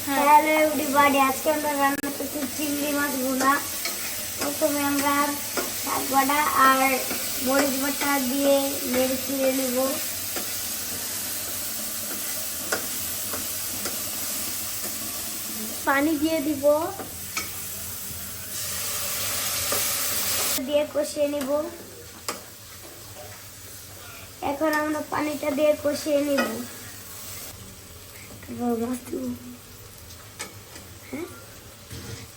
Hello everybody, আজকে আমরা রান্না করছি চিংড়ি মাছ ভুনা। প্রথমে আমরা শাক বাটা আর মরিচ বাটা দিয়ে নেড়ে চিড়ে নেব। পানি দিয়ে দিব, দিয়ে কষিয়ে নিব। এখন আমরা পানিটা দিয়ে কষিয়ে নিব।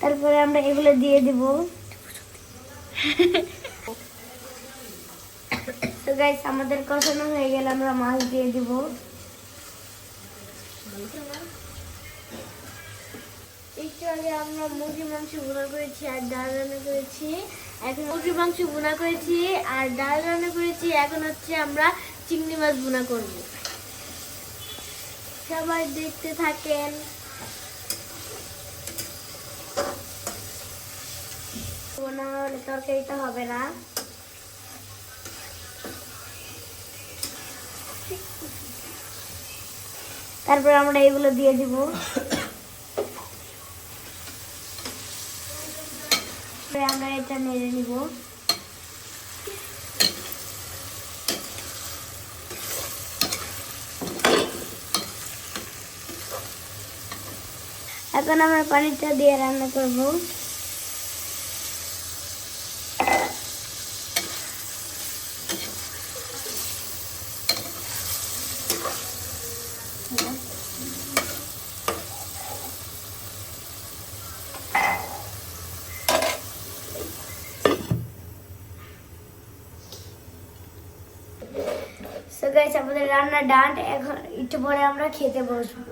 তারপরে আমরা এগুলো দিয়ে দিব। তো গাইস, আমাদের কষানো হয়ে গেলে আমরা মাছ দিয়ে দিব। একটু আগে আমরা মুরগির মাংস ভুনা করেছি আর ডাল রান্না করেছি। এখন মুরগির মাংস ভুনা করেছি আর ডাল রান্না করেছি। এখন হচ্ছে আমরা চিংড়ি মাছ ভুনা করব। সবাই দেখতে থাকেন। ভুনা হলে তরকারিটা হবে না। তারপর আমরা এগুলো দিয়ে দিব। আমরা এটা নেড়ে নিব। এখন আমরা পানিটা দিয়ে রান্না করব। সো গাইস, আমাদের রান্না ডান। এখন একটু পরে আমরা খেতে বসবো।